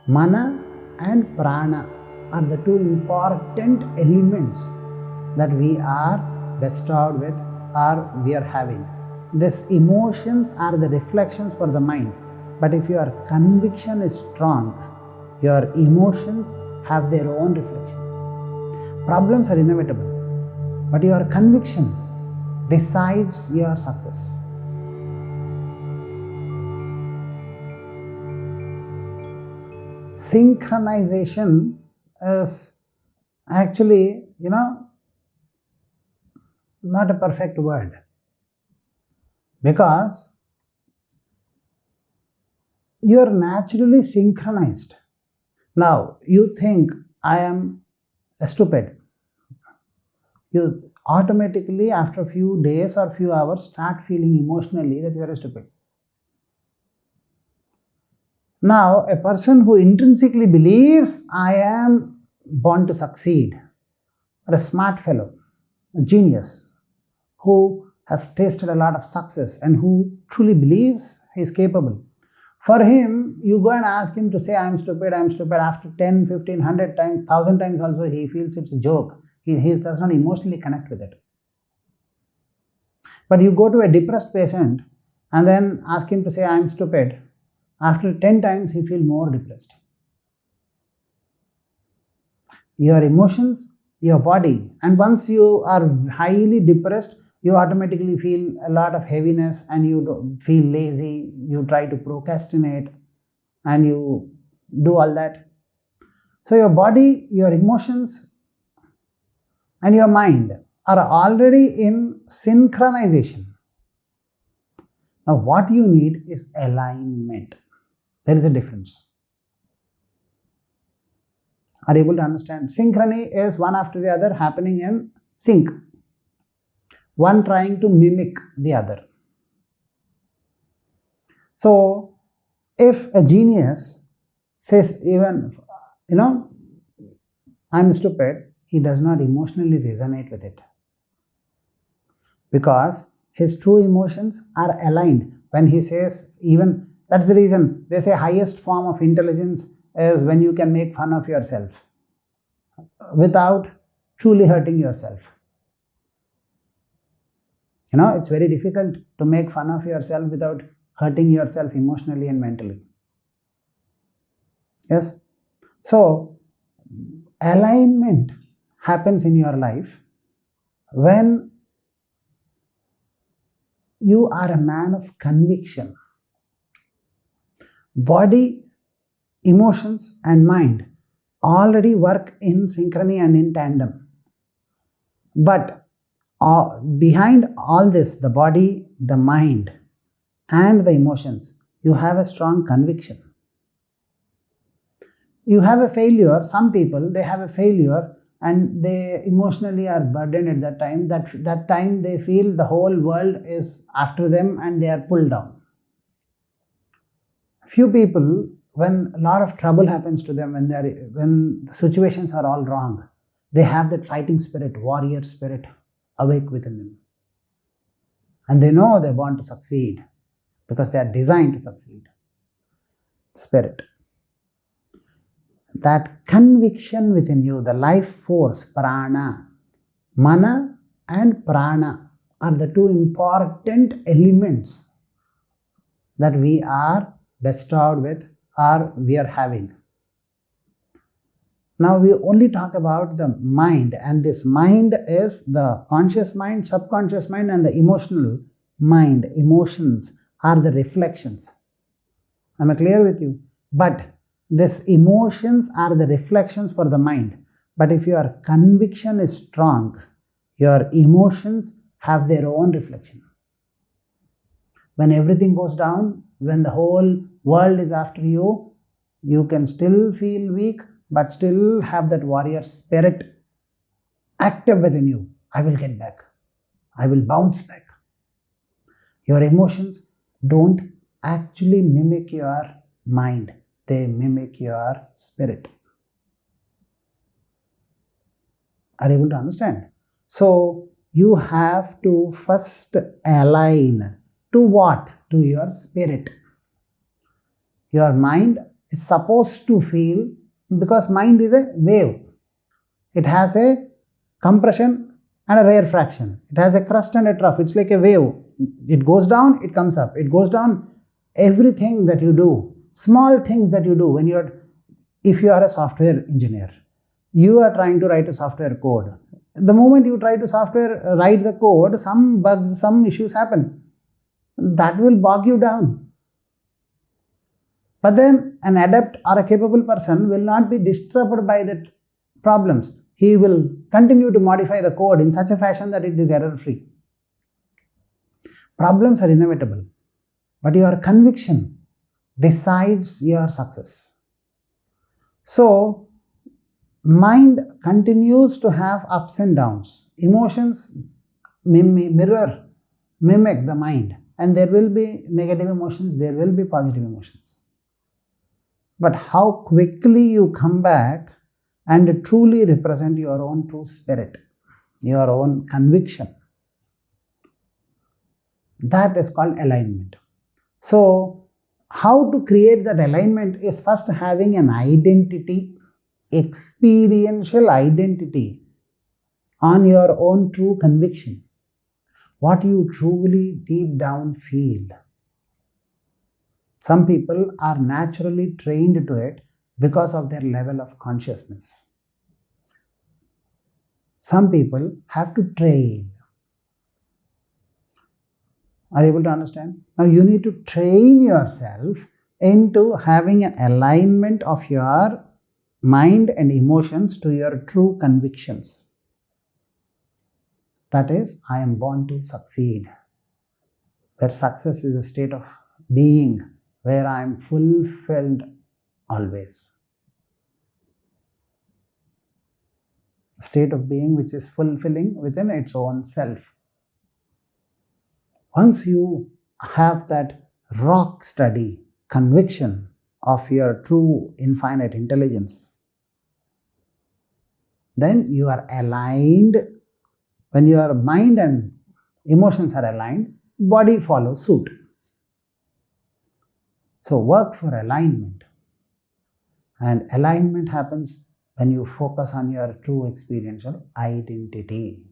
Mana and prana are the two important elements that we are bestowed with or we are having. These emotions are the reflections for the mind. But if your conviction is strong, your emotions have their own reflection. Problems are inevitable, but your conviction decides your success. Synchronization is actually, not a perfect word, because you are naturally synchronized. Now, you think I am stupid. You automatically, after a few days or few hours, start feeling emotionally that you are stupid. Now, a person who intrinsically believes I am born to succeed, or a smart fellow, a genius, who has tasted a lot of success and who truly believes he is capable. For him, you go and ask him to say, I am stupid, after 10, 15, 100 times, 1000 times also, he feels it's a joke. He does not emotionally connect with it. But you go to a depressed patient and then ask him to say, I am stupid. After 10 times, he feels more depressed. Your emotions, your body, and once you are highly depressed, you automatically feel a lot of heaviness and you feel lazy, you try to procrastinate and you do all that. So your body, your emotions, and your mind are already in synchronization. Now what you need is alignment. There is a difference. Are you able to understand? Synchrony is one after the other happening in sync. One trying to mimic the other. So, if a genius says even, I'm stupid, he does not emotionally resonate with it. Because his true emotions are aligned. When he says even, that's the reason they say highest form of intelligence is when you can make fun of yourself without truly hurting yourself. It's very difficult to make fun of yourself without hurting yourself emotionally and mentally. Yes? So, alignment happens in your life when you are a man of conviction. Body, emotions, and mind already work in synchrony and in tandem. But behind all this, the body, the mind, and the emotions, you have a strong conviction. You have a failure. Some people, they have a failure and they emotionally are burdened at that time. That time they feel the whole world is after them and they are pulled down. Few people, when a lot of trouble happens to them, when the situations are all wrong, they have that fighting spirit, warrior spirit awake within them. And they know they want to succeed because they are designed to succeed. Spirit. That conviction within you, the life force, prana, mana and prana are the two important elements that we are bestowed with or we are having. Now we only talk about the mind, and this mind is the conscious mind, subconscious mind, and the emotional mind. Emotions are the reflections. Am I clear with you? But these emotions are the reflections for the mind. But if your conviction is strong, your emotions have their own reflection. When everything goes down, when the whole world is after you, you can still feel weak, but still have that warrior spirit active within you. I will get back. I will bounce back. Your emotions don't actually mimic your mind. They mimic your spirit. Are you able to understand? So, you have to first align to what? To your spirit. Your mind is supposed to feel, because mind is a wave. It has a compression and a rarefaction. It has a crust and a trough. It's like a wave. It goes down, it comes up. It goes down. Everything that you do, small things that you do, if you are a software engineer, you are trying to write a software code. The moment you try to write the code, some bugs, some issues happen. That will bog you down. But then an adept or a capable person will not be disturbed by the problems. He will continue to modify the code in such a fashion that it is error-free. Problems are inevitable, but your conviction decides your success. So, mind continues to have ups and downs. Emotions mimic the mind, and there will be negative emotions, there will be positive emotions. But how quickly you come back and truly represent your own true spirit, your own conviction, that is called alignment. So, how to create that alignment is first having an identity, experiential identity on your own true conviction, what you truly deep down feel. Some people are naturally trained to it because of their level of consciousness. Some people have to train. Are you able to understand? Now you need to train yourself into having an alignment of your mind and emotions to your true convictions. That is, I am born to succeed. Where success is a state of being, where I am fulfilled always. State of being which is fulfilling within its own self. Once you have that rock steady conviction of your true infinite intelligence, then you are aligned. When your mind and emotions are aligned, body follows suit. So work for alignment. And alignment happens when you focus on your true experiential identity.